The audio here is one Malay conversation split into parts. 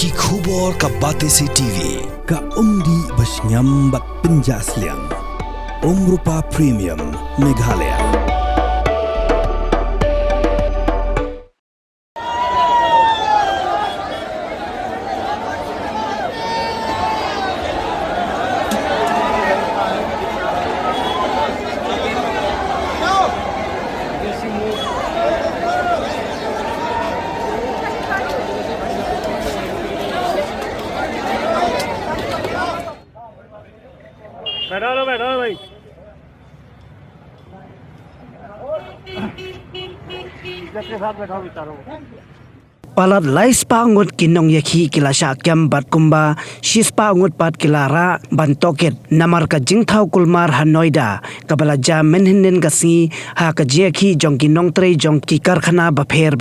Ki khubor ka Batesi TV. Ka umdi basnyam bak penjaslian. Rupa Premium Meghalaya. बैठो भाई। के साथ बैठो बिचारो। Palat lais pangut kinong yakhi kila syakyam bat kumba shis pangut pat kilara bantoket namar ka jingthau kulmar hanoida kabala ja menhinden kasi ha ka jekhi jong kinong trei jong ki karkhana bapher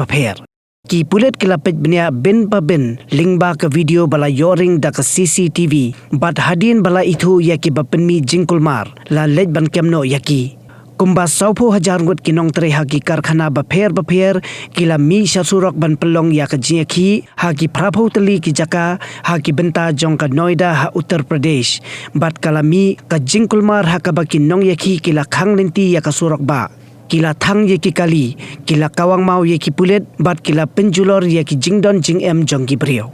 ki pulet kila pej bnia bin pa bin lingba ka video bala yoring da ka CCTV bat hadin bala itu yaki bapenmi jingkulmar la lej ban kemno yaki kumba 100,000 ngut kinong tre hagi karkhana bapher kila mi sasurok ban pelong ya ka jekhi hagi prapho tali ki jaka hagi benta jong ka Noida ha Uttar Pradesh bat kalami ka jingkulmar ha ka bakinong yakhi kila khanglenti ya ka surok ba kila thang ye ki kali kila kawang mau ye ki pulet bat kila penjulor ye ki jingdon jing em jong ki brio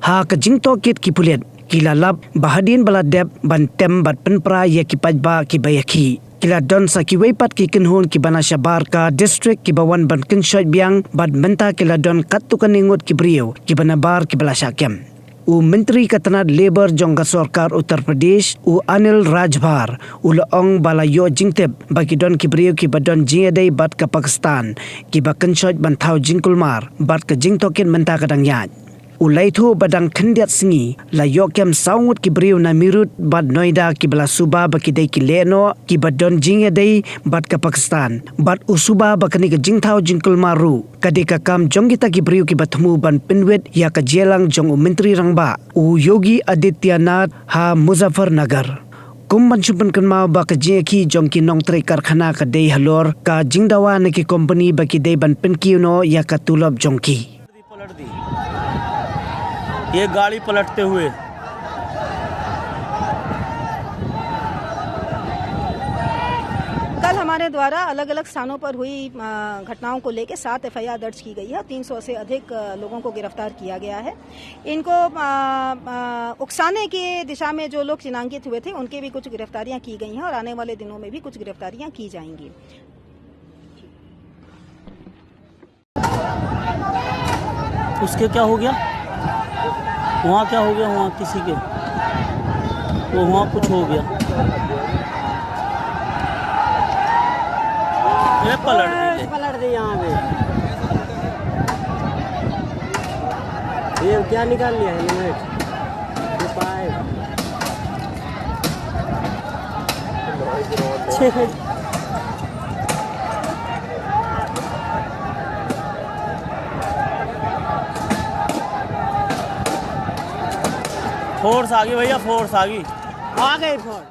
ha ka jingto kit ki pulet kila lab bahadin bala deb ban tem bat penpra ye ki pajba ki bayaki kila don sa ki weipat ki kinhun ki bana shabar ka district ki bawan ban kinshot biang bat menta kila don katukan ningut ki brio ki bana bar ki bala syakem u menteri katanat labor jongga sarkar Uttar Pradesh u Anil Rajbhar u laong bala yo jingtep bagi don kibriyo ki badon jingedai bat ka Pakistan ki bakan shot bantau jingkulmar bat ka jingtokin menta kadang yaj u laitho badang khendiat singi la yo kem saungut kibriyo na mirut bat Noida ki bala suba baki dai ki leno ki badon jingedai bat ka Pakistan bat u suba bakani ka jingthau jingkulmar ru kadika kam jonggita ki briu ki bathmu ban pinwet ya ka jelang jong u menteri rangba u Yogi Adityanath ha Muzaffarnagar kumban chupan kanma ba ka jeki jong ki nong tre karkhana ka dei halor ka jingdawa ne ki company ba ki dei ban pinki no ya ka tulab jongki पलट दी ये गाड़ी पलटते हुए कल हमारे द्वारा अलग अलग स्थानों पर हुई घटनाओं को लेकर 7 FIR दर्ज की गई है। 300 से अधिक लोगों को गिरफ्तार किया गया है। इनको उकसाने की दिशा में जो लोग चिन्हांकित हुए थे उनकी भी कुछ गिरफ्तारियां की गई हैं और आने वाले दिनों में भी कुछ गिरफ्तारियां की जाएंगी। उसके क्या हो गया वहाँ क्या हो गया वहाँ किसी के वो वहाँ कुछ हो गया ये पलट दी यहाँ पे ये क्या निकाल लिया हेलमेट ये पाइप फोर्स आ गई भैया फोर्स आ गई फोर्स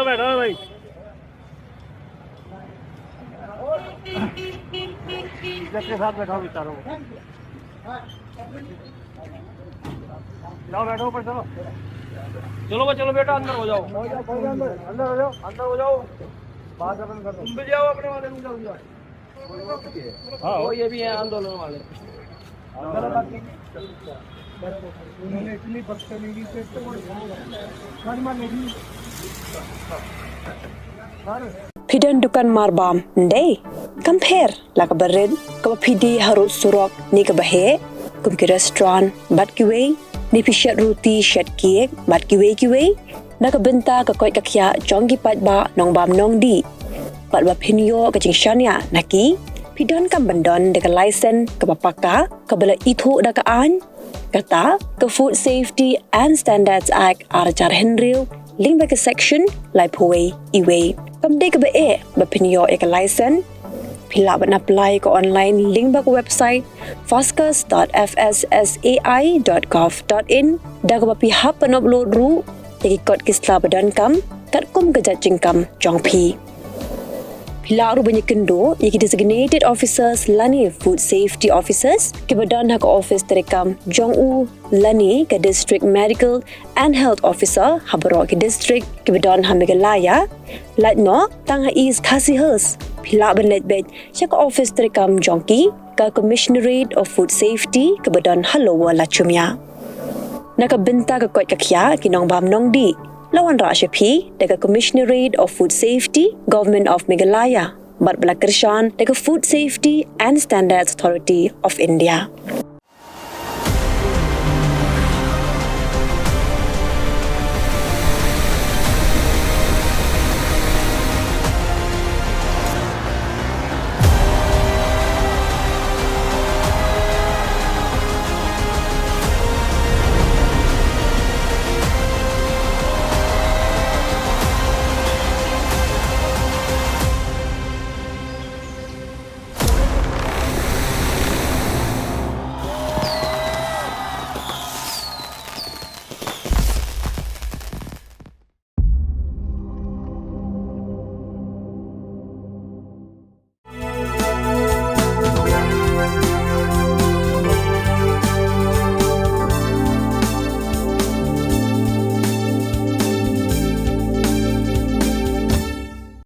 बैठो भाई। के साथ बैठो बिचारो। जाओ बैठो ऊपर चलो बेटा अंदर हो जाओ अंदर हो जाओ बात अपन कर तुम भी जाओ अपने वाले रूम जाओ वो ये भी है आंदोलन वाले। उन्होंने इतनी बदतमीजी से Pidon dukan marbam ndai compare la ka bared ka pidi harut surok ni ka bahe kum ki restaurant bat ki wei ni pishat roti shat cake bat ki wei na ka benta ka koi ka khya jongi pat ba nong bam nong di pat ba phinyo ka jingshan ya naki pidon kam bandon de ka license ka papaka ka bala ithu da ka an kata ka Food Safety and Standards Act arajar henril link ba ka section lai phoi iwei kam de ka ba pinyo ek license pila ban apply ko online link ba ko website foscas.fssai.gov.in da ka ba pi hap pan upload ru ki kod kisla badan kam kat kum ka jajing kam jong pi pila ru banyak kendo ye designated officers lani food safety officers ke badan hak office terekam jong u lani ke district medical and health officer habaro ke district ke badan hamigalaya latno tang ha is khasihers pila ban letbet chak office terekam jongki ka commissionerate of food safety ke badan halowa lachumya naka binta ka kot kakya kinong bam nong di lawan ra shapi daga commissionerate of food safety government of Meghalaya bat bala kershan daga Food Safety and Standards Authority of India